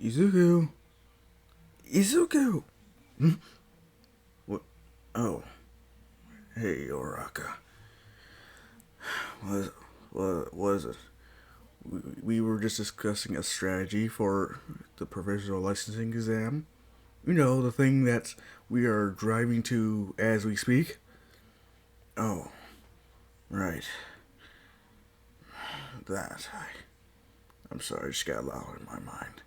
Izuku! Izuku! Hmm? What? Oh. Hey, Oraka. What is it? We were just discussing a strategy for the provisional licensing exam. You know, the thing that we are driving to as we speak. Oh, right. I'm sorry, it just got loud in my mind.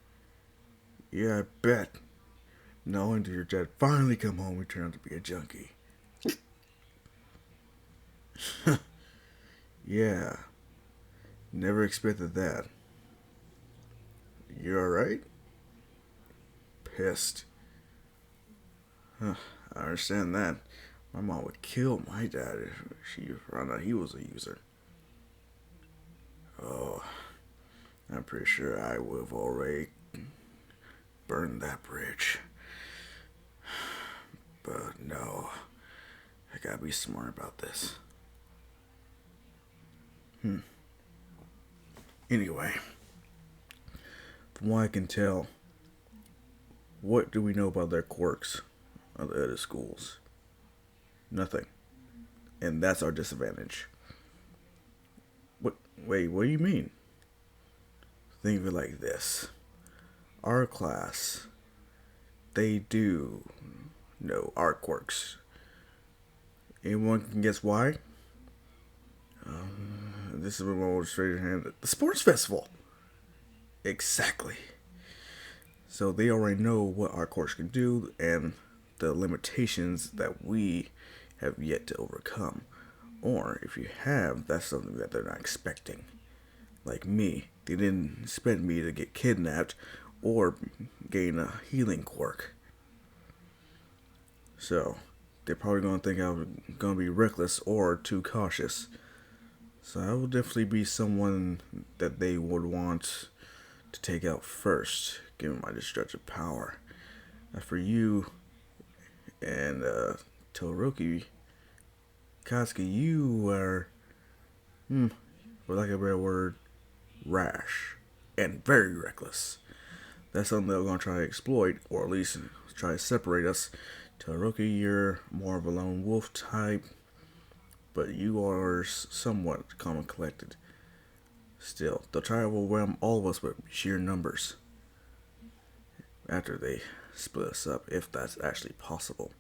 Yeah, I bet. Not only did your dad finally come home, he turned out to be a junkie. Yeah, never expected that. You alright? Pissed. Huh, I understand that. My mom would kill my dad if she found out he was a user. Oh, I'm pretty sure I would have already burned that bridge. But no, I gotta be smart about this. Anyway, from what I can tell, what do we know about their quirks of the other schools? Nothing. And that's our disadvantage. What? Wait, what do you mean? Think of it like this. Our class, they do know our quirks. Anyone can guess why? This is what we'll straight hand. The sports festival. Exactly. So they already know what our course can do and the limitations that we have yet to overcome. Or if you have, that's something that they're not expecting. Like me, they didn't expect me to get kidnapped or gain a healing quirk. So they're probably going to think I'm going to be reckless or too cautious. So I will definitely be someone that they would want to take out first, given my destructive power. As for you and Todoroki, Katsuki, you are, for lack of a better word, rash and very reckless. That's something they're going to try to exploit, or at least try to separate us. Todoroki, you're more of a lone wolf type, but you are somewhat calm and collected. Still, they'll try to overwhelm all of us with sheer numbers after they split us up, if that's actually possible.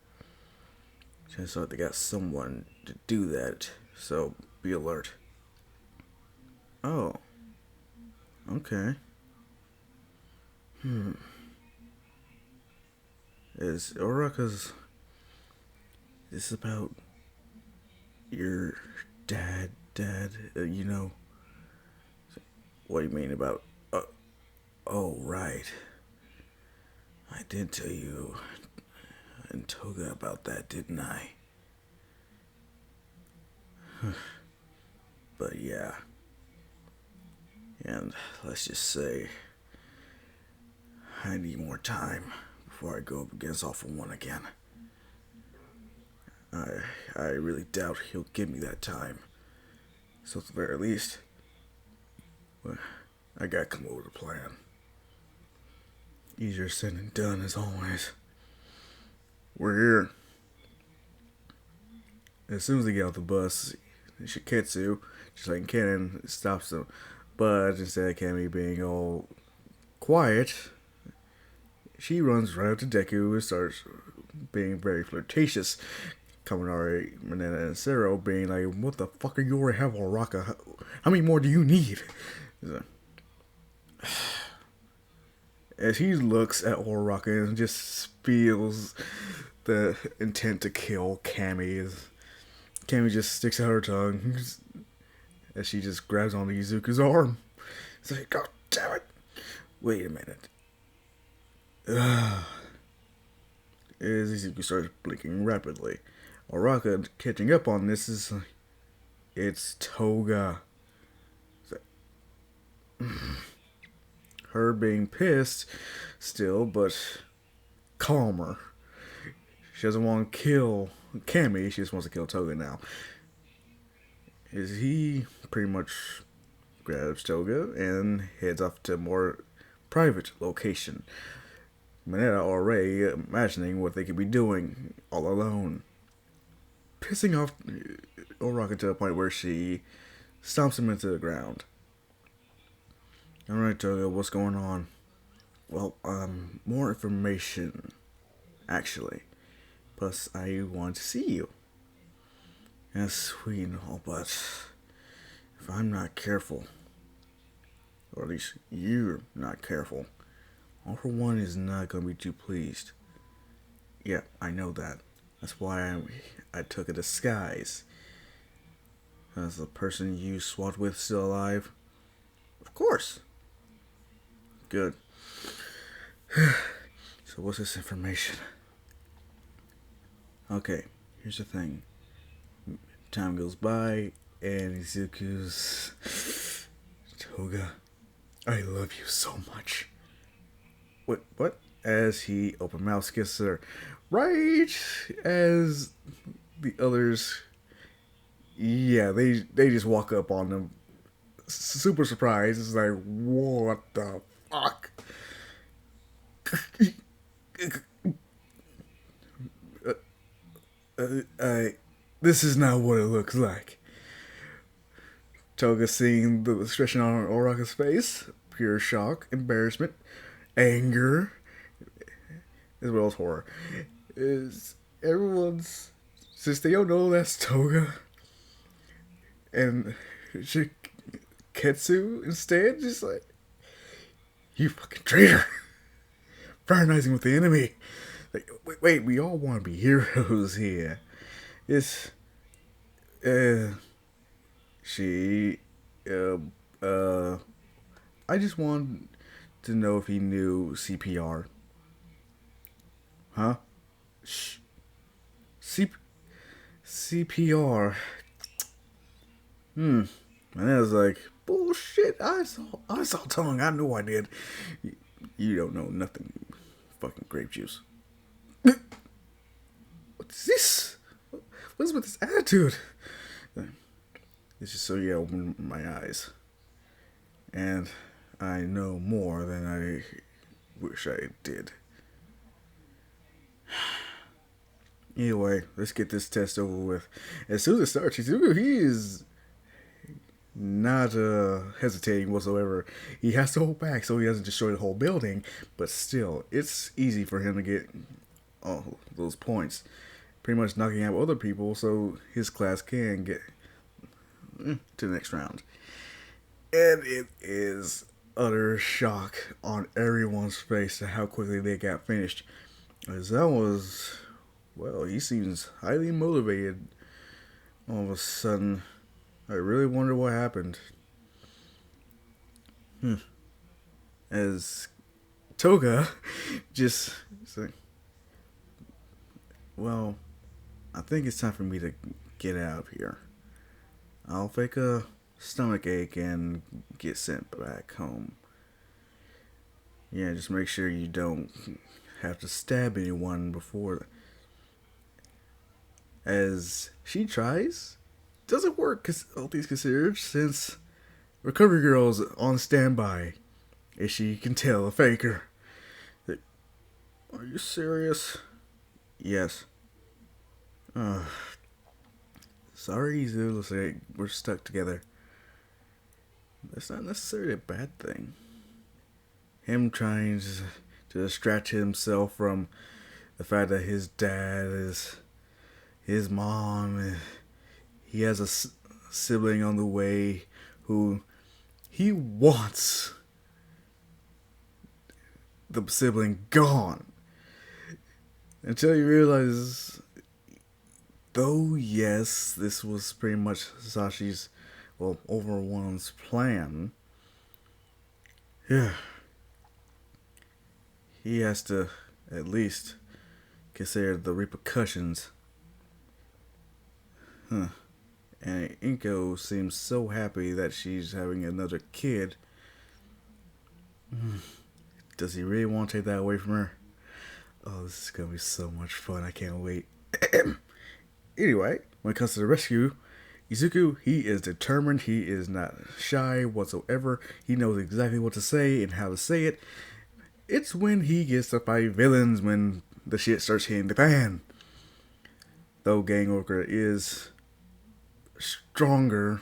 Just like they got someone to do that, so be alert. Oh, okay. Is Oraka's. This about your dad? You know, what do you mean about. Oh, right. I did tell you and Toga about that, didn't I? But yeah. And let's just say I need more time before I go up against All For One again. I I really doubt he'll give me that time. So at the very least, well, I gotta come up with a plan. Easier said than done as always. We're here. As soon as they get off the bus, Shiketsu, just like Kennen, stops them. But instead of Cammy being all quiet, she runs right up to Deku and starts being very flirtatious. Kaminari, Manana, and Sero being like, "What the fuck are you already have, Oraka? How many more do you need?" As he looks at Oraka and just feels the intent to kill Cammy, Cammy just sticks out her tongue as she just grabs onto Izuku's arm. It's like, God damn it! Wait a minute. As Izuku starts blinking rapidly, Oraka catching up on this is. It's Toga. Her being pissed still, but calmer. She doesn't want to kill Cammy, she just wants to kill Toga now. Is he pretty much grabs Toga and heads off to more private location. Mineta already imagining what they could be doing all alone. Pissing off Oraka to the point where she stomps him into the ground. Alright, Toga, what's going on? Well, more information, actually. Plus, I want to see you. That's sweet and all, but if I'm not careful, or at least you're not careful, All For One is not going to be too pleased. Yeah, I know that. That's why I took a disguise. Is the person you swat with still alive? Of course. Good. So what's this information? Okay, here's the thing. Time goes by, and Izuku's... Toga, I love you so much. What? As he open mouth kisses her, right as the others, yeah, they just walk up on them, super surprised. It's like, what the fuck? This is not what it looks like. Toga seeing the expression on Oraka's face, pure shock, embarrassment, anger, as well as horror. Is everyone's, since they don't know that's Toga, and Ketsu instead, just like, you fucking traitor, fraternizing with the enemy. Like, wait, we all want to be heroes here. It's, I just wanted to know if he knew CPR. Huh? Shh. CPR. And I was like, bullshit. I saw tongue. I know I did. You don't know nothing. Fucking grape juice. What's this? What's with this attitude? It's just so you open my eyes. And I know more than I wish I did. Anyway, let's get this test over with. As soon as it starts, Shizuku, he is not hesitating whatsoever. He has to hold back so he doesn't destroy the whole building, but still, it's easy for him to get all those points. Pretty much knocking out other people so his class can get to the next round. And it is utter shock on everyone's face at how quickly they got finished. As that was, well, he seems highly motivated. All of a sudden, I really wonder what happened. As Toga just like, well, I think it's time for me to get out of here. I'll fake a stomach ache and get sent back home. Yeah, just make sure you don't have to stab anyone before. As she tries, doesn't work because all things considered, since Recovery Girl's on standby. As she can tell a faker. Are you serious? Yes. Sorry, Izu. Looks like we're stuck together. That's not necessarily a bad thing. Him trying to distract himself from the fact that his dad is his mom, and he has a sibling on the way who he wants the sibling gone. Until he realizes, though yes, this was pretty much Sashi's, well, Over One's plan. Yeah. He has to at least consider the repercussions. And Inko seems so happy that she's having another kid. Does he really want to take that away from her? Oh, this is going to be so much fun. I can't wait. Anyway, when it comes to the rescue, Izuku, he is determined. He is not shy whatsoever. He knows exactly what to say and how to say it. It's when he gets to fight villains when the shit starts hitting the fan. Though Gang Orca is stronger,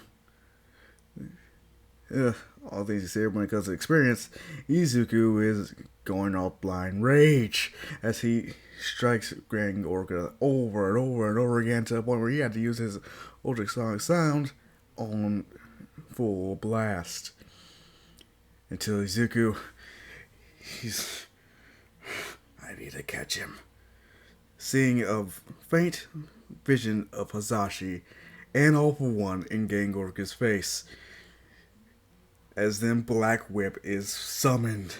all things considered, when it comes to experience, Izuku is going off blind rage as he strikes Gang Orca over and over and over again to the point where he had to use his ultrasonic sound on full blast. Until Izuku, I need to catch him. Seeing a faint vision of Hazashi and All For One in Gang Orca's face, as then Black Whip is summoned,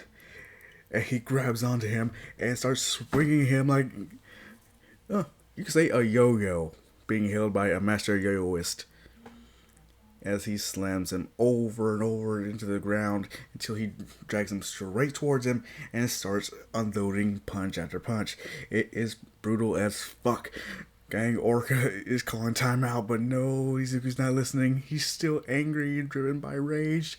and he grabs onto him and starts swinging him like, you could say a yo-yo being held by a master yo-yoist, as he slams him over and over into the ground until he drags him straight towards him and starts unloading punch after punch. It is brutal as fuck. Gang Orca is calling timeout, but no, Izuku's not listening. He's still angry and driven by rage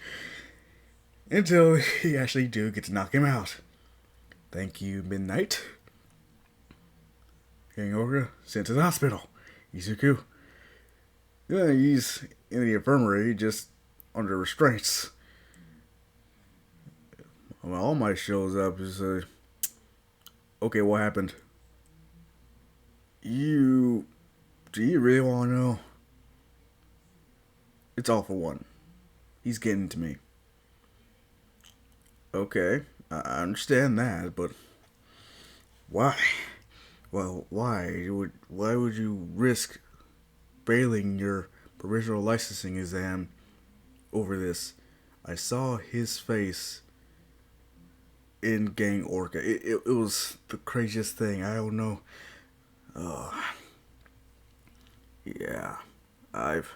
until he actually do get to knock him out. Thank you, Midnight. Gang Orca sent to the hospital. Izuku, yeah, he's in the infirmary, just under restraints. When All Might shows up, is okay, what happened? Do you really want to know? It's All For One. He's getting to me. Okay, I understand that, but why? Well, why would you risk failing your provisional licensing exam over this? I saw his face in Gang Orca. It was the craziest thing. I don't know. Yeah, I've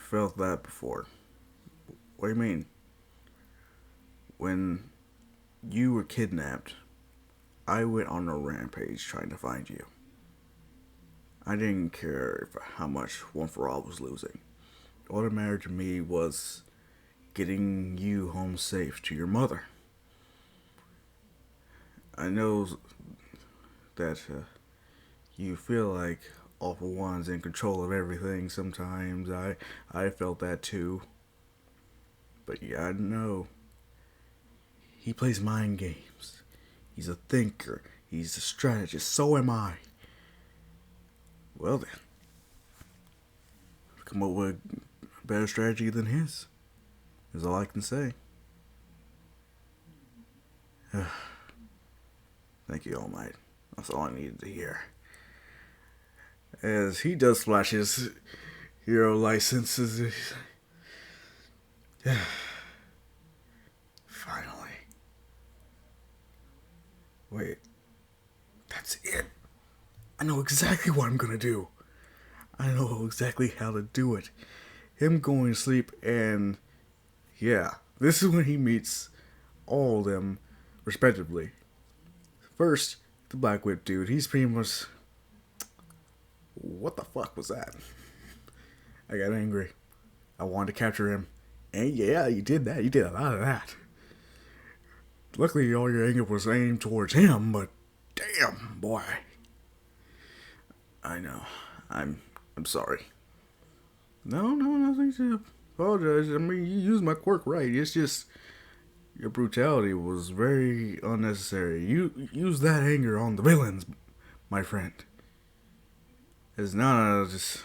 felt that before. What do you mean? When you were kidnapped, I went on a rampage trying to find you. I didn't care how much One For All was losing. All that mattered to me was getting you home safe to your mother. I know that you feel like All For One's in control of everything sometimes. I felt that too. But yeah, I know. He plays mind games. He's a thinker. He's a strategist. So am I. Well then, come up with a better strategy than his. Is all I can say. Thank you, All Might. That's all I needed to hear. As he does flash his hero licenses. Finally. Wait. That's it. I know exactly what I'm gonna do. I know exactly how to do it. Him going to sleep and... yeah, this is when he meets all of them, respectively. First, the Black Whip dude. He's pretty much... what the fuck was that? I got angry. I wanted to capture him. And yeah, you did that. You did a lot of that. Luckily, all your anger was aimed towards him, but damn, boy. I know. I'm sorry. No, nothing to apologize. I mean, you used my quirk right. It's just your brutality was very unnecessary. You used that anger on the villains, my friend. It's not just...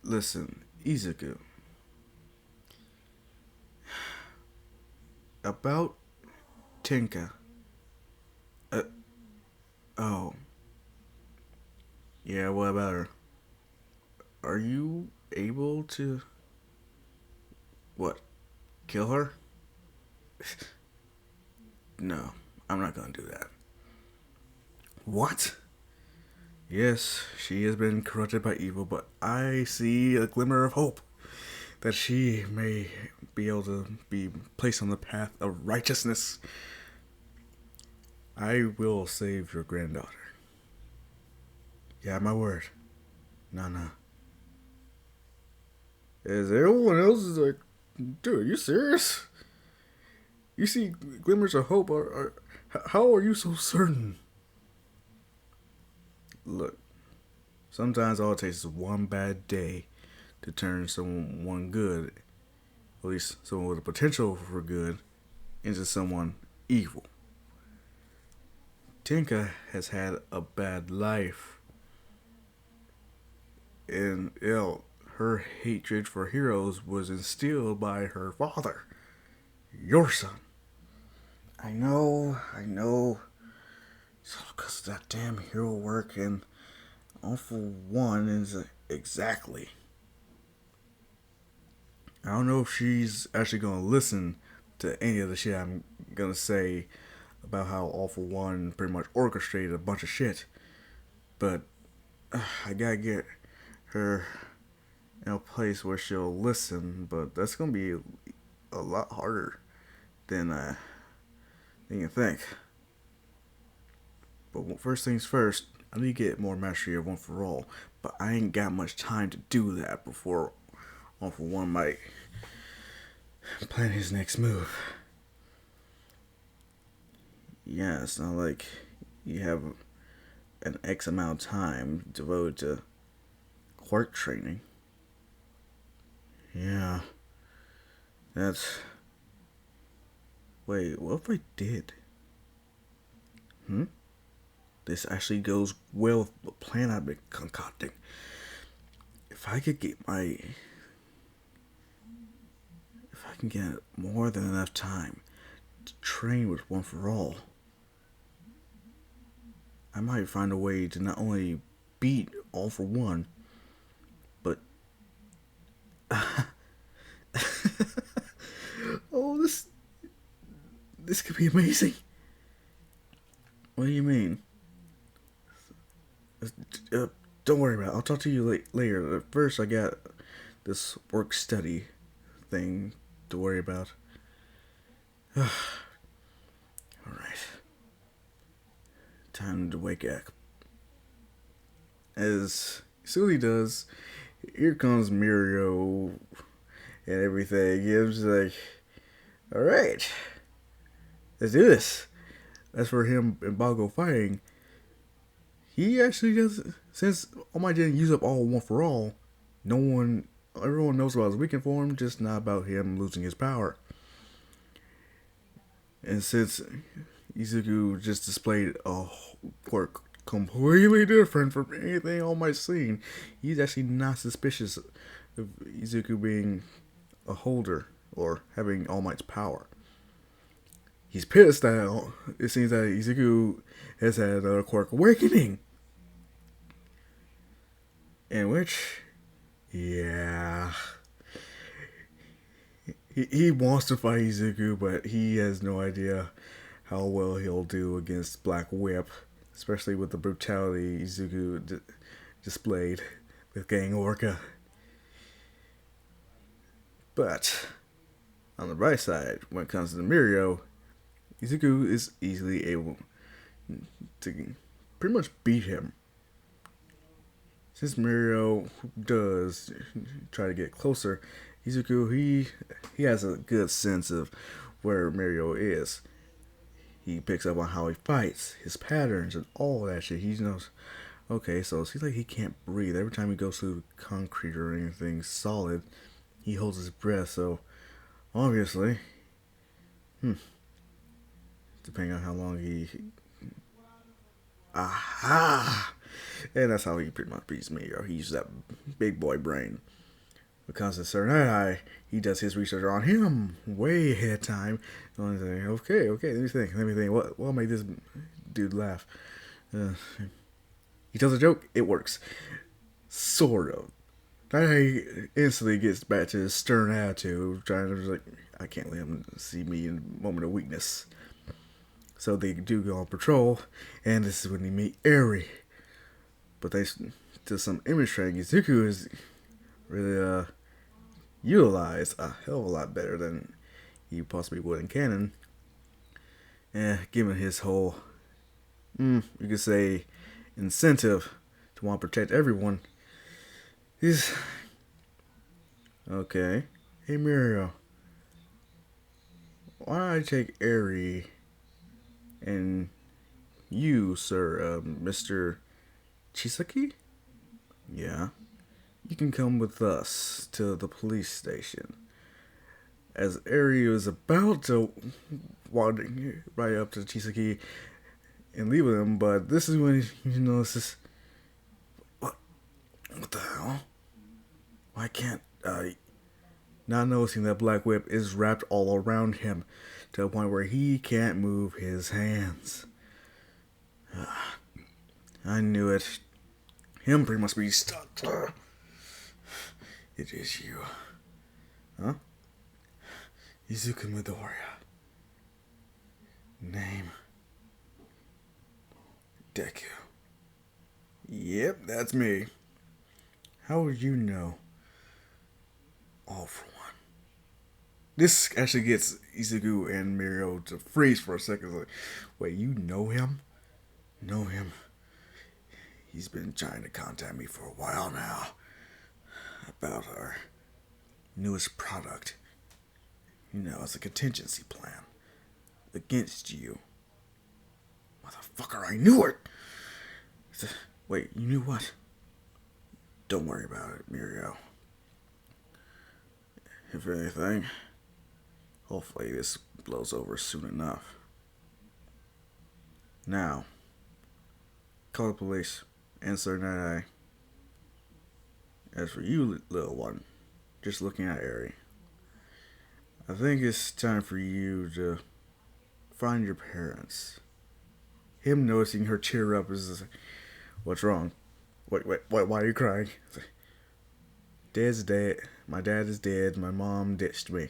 listen, Izuku. About Tenka. Oh. Yeah, what about her? Are you able to... what? Kill her? No, I'm not gonna do that. What? Yes, she has been corrupted by evil, but I see a glimmer of hope that she may be able to be placed on the path of righteousness. I will save your granddaughter. Yeah, my word. Nana. As everyone else is like, dude, are you serious? You see glimmers of hope. How are you so certain? Look, sometimes all it takes is one bad day to turn someone good, at least someone with a potential for good, into someone evil. Tinka has had a bad life, and her hatred for heroes was instilled by her father, your son. I know. It's all because of that damn hero work and all for one is exactly. I don't know if she's actually gonna listen to any of the shit I'm gonna say about how All for One pretty much orchestrated a bunch of shit, but I gotta get her in a place where she'll listen. But that's gonna be a lot harder than you think. But first things first, I need to get more mastery of One for All. But I ain't got much time to do that before All for One might plan his next move. Yeah, it's not like you have an X amount of time devoted to quirk training. Yeah, that's. Wait, what if I did? This actually goes well with the plan I've been concocting. If I could get my. If I can get more than enough time to train with One for All, I might find a way to not only beat All for One, but. Oh, this could be amazing. What do you mean? Uh, don't worry about it. I'll talk to you later. First, I got this work study thing to worry about. Alright. Time to wake up. As soon as he does, here comes Mirio and everything. It's like, alright, let's do this. As for him and Bago fighting, he actually does. Since All Might didn't use up all One for All, everyone knows about his weakened form, just not about him losing his power. And since Izuku just displayed a quirk completely different from anything All Might's seen, he's actually not suspicious of Izuku being a holder or having All Might's power. He's pissed that it seems that Izuku has had another quirk awakening. In which, yeah, he wants to fight Izuku, but he has no idea how well he'll do against Black Whip, especially with the brutality Izuku displayed with Gang Orca. But on the bright side, when it comes to Mirio, Izuku is easily able to pretty much beat him. Since Mirio does try to get closer, Izuku he has a good sense of where Mirio is. He picks up on how he fights, his patterns, and all that shit. He knows, okay, so it seems like he can't breathe. Every time he goes through concrete or anything solid, he holds his breath. So obviously, depending on how long he. Aha! And that's how he pretty much beats me. He uses that big boy brain. Because of Serenai, he does his research on him way ahead of time. Okay, let me think. What'll make this dude laugh? He tells a joke, it works. Sort of. I instantly gets back to his stern attitude, trying to like, I can't let him see me in a moment of weakness. So they do go on patrol, and this is when they meet Eri. But they do some image training. Izuku is really utilized a hell of a lot better than he possibly would in canon. And given his whole, you could say, incentive to want to protect everyone, He's okay. Hey Muriel, why don't I take Eri and you, sir, Mr. Chisaki? Yeah. You can come with us to the police station. As Eri was about to walk right up to Chisaki and leave with him, but this is when he notices, what? What the hell? Why can't not noticing that Black Whip is wrapped all around him to the point where he can't move his hands. I knew it. Him pretty must be stuck. It is you. Huh? Izuku Midoriya. Name. Deku. Yep, that's me. How would you know? All for one. This actually gets Izuku and Mirio to freeze for a second. Like, wait, you know him? Know him? He's been trying to contact me for a while now about our newest product. You know, it's a contingency plan against you. Motherfucker, I knew it! Wait, you knew what? Don't worry about it, Mirio. If anything, hopefully this blows over soon enough. Now, call the police and Sir Night-Eye. As for you, little one, just looking at Eri, I think it's time for you to find your parents. Him noticing her cheer up is, what's wrong? Wait, why are you crying? Dad's dead. My dad is dead. My mom ditched me.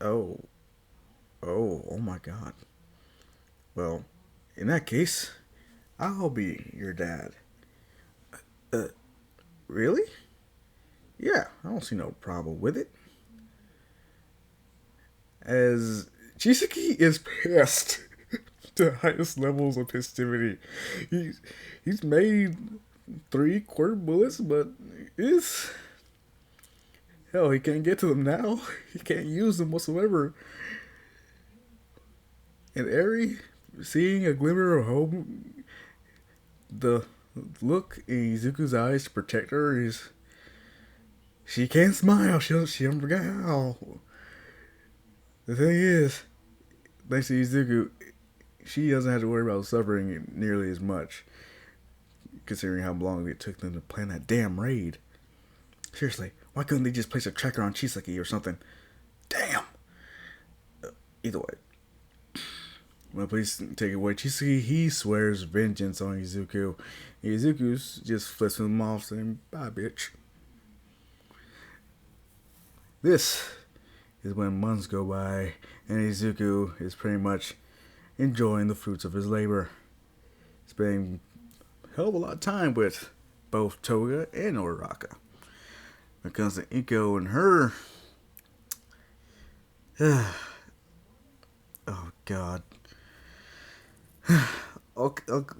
Oh my God. Well, in that case, I'll be your dad. Really? Yeah, I don't see no problem with it. As Chisaki is pissed to the highest levels of festivity. He's made 3 quarter bullets, but it's hell, he can't get to them now. He can't use them whatsoever. And Eri, seeing a glimmer of hope, the look in Izuku's eyes to protect her is she can't smile. She don't forget how. The thing is, thanks to Izuku, she doesn't have to worry about suffering nearly as much, considering how long it took them to plan that damn raid. Seriously, why couldn't they just place a tracker on Chisaki or something? Damn! Either way. When police take away Chisaki, he swears vengeance on Izuku. Izuku just flips him off saying, bye bitch. This is when months go by and Izuku is pretty much enjoying the fruits of his labor. Spending a hell of a lot of time with both Toga and Uraraka. When it comes to Inko and her, oh God. All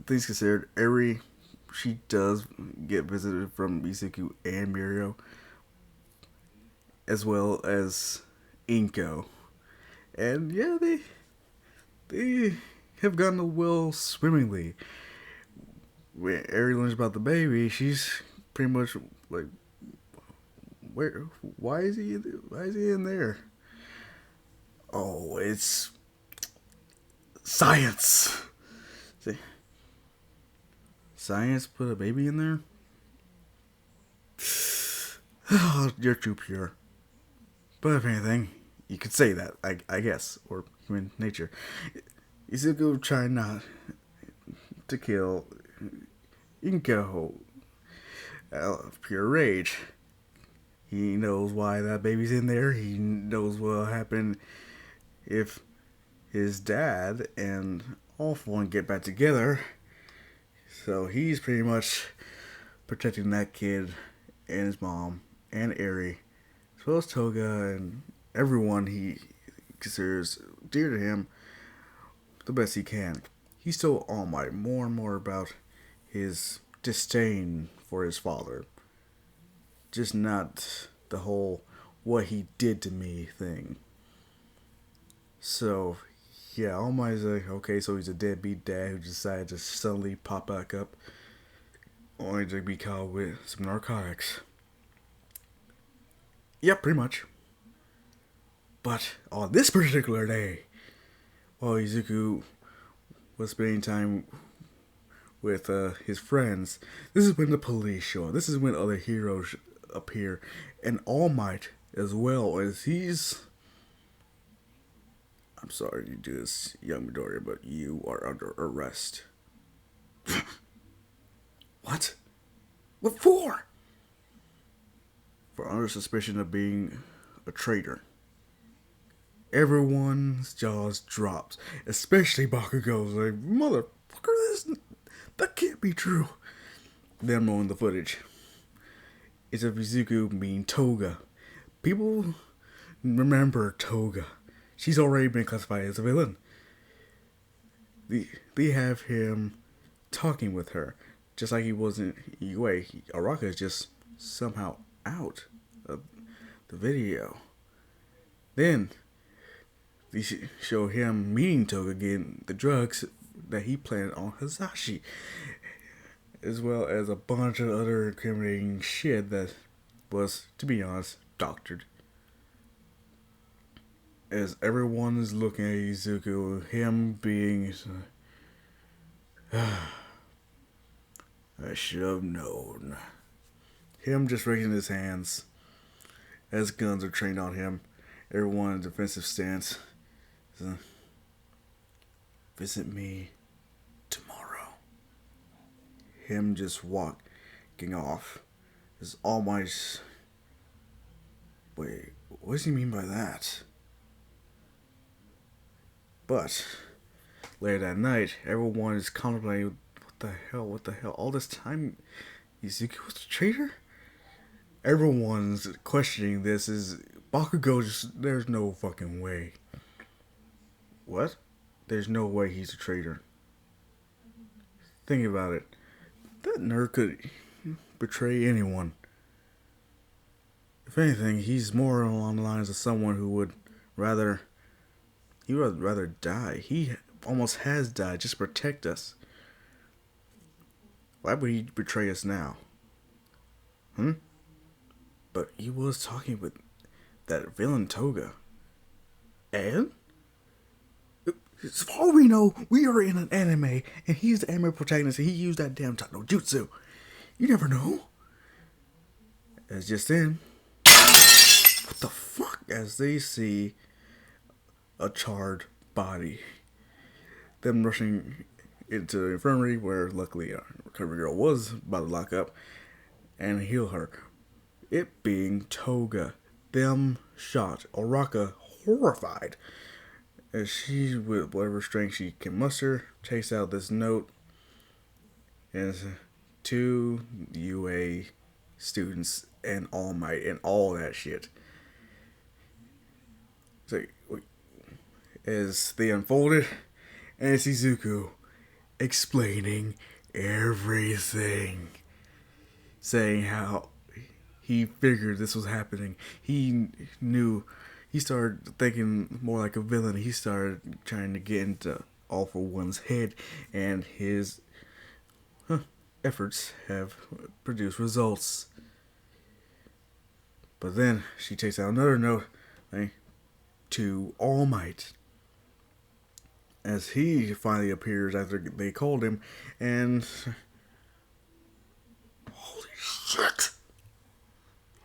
things considered, Eri, she does get visited from Izuku and Mirio, as well as Inko. And yeah, they have gone well swimmingly. When Eri learns about the baby, she's pretty much like, why is he in there? Oh, it's science. See, science put a baby in there? Oh, you're too pure. But if anything, you could say that, I guess, or human nature. Izuku trying not to kill Inko out of pure rage. He knows why that baby's in there. He knows what'll happen if his dad and All For One get back together. So he's pretty much protecting that kid and his mom and Eri, as well as Toga and everyone he considers dear to him, the best he can. He's told All Might more and more about his disdain for his father. just not the whole what he did to me thing. So, yeah, All Might's like, okay, so he's a deadbeat dad who decided to suddenly pop back up only to be caught with some narcotics. Yep, pretty much. But on this particular day, while Izuku was spending time with his friends, this is when the police show up. This is when other heroes appear, and All Might as well, as he's... I'm sorry to do this, young Midoriya, but you are under arrest. What? What for? For under suspicion of being a traitor. Everyone's jaws drops, especially Bakugo's like, motherfucker, that can't be true. Then on the footage, it's of Izuku being Toga. People remember Toga. She's already been classified as a villain. They have him talking with her, just like he wasn't UA. Araka is just somehow out of the video. Then they show him meeting Toga, getting the drugs that he planted on Hasashi, as well as a bunch of other incriminating shit that was, to be honest, doctored. As everyone is looking at Izuku, him being... I should have known. Him just raising his hands as guns are trained on him. Everyone in a defensive stance. So, visit me tomorrow. Him just walking off. Is All Might's... Wait, what does he mean by that? But later that night, everyone is contemplating, what the hell, all this time Izuku was a traitor? Everyone's questioning this. Is Bakugo just, there's no fucking way. What? There's no way he's a traitor. Think about it. That nerd could betray anyone. If anything, he's more along the lines of someone who would rather... He would rather die. He almost has died just to protect us. Why would he betray us now? But he was talking with that villain Toga. And? As far as we know, we are in an anime, and he's the anime protagonist, and he used that damn no jutsu. You never know. As just then, what the fuck? As they see a charred body. Them rushing into the infirmary where luckily Recovery Girl was about to lock up and heal her. It being Toga. Them shot. Araka horrified as she, with whatever strength she can muster, takes out this note and to UA students and All Might and all that shit. It's like, as they unfolded, and it's Izuku explaining everything, saying how he figured this was happening. He knew. He started thinking more like a villain. He started trying to get into All For One's head, and his efforts have produced results. But then she takes out another note to All Might, as he finally appears after they called him, and holy shit!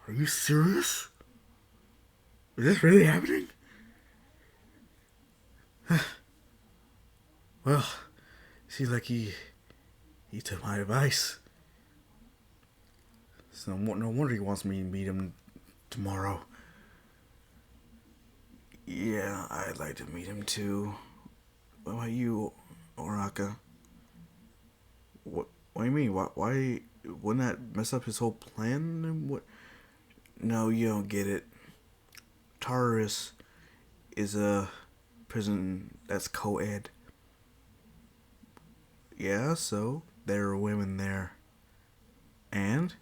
Are you serious? Is this really happening? Well, seems like he took my advice. So no wonder he wants me to meet him tomorrow. Yeah, I'd like to meet him too. What about you, Araka? What do you mean? Why wouldn't that mess up his whole plan? What? No, you don't get it. Tartarus is a prison that's co-ed. Yeah, so there are women there. And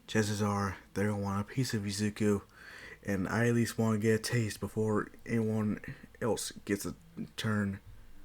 chances are they're gonna want a piece of Izuku, and I at least want to get a taste before anyone else gets a turn.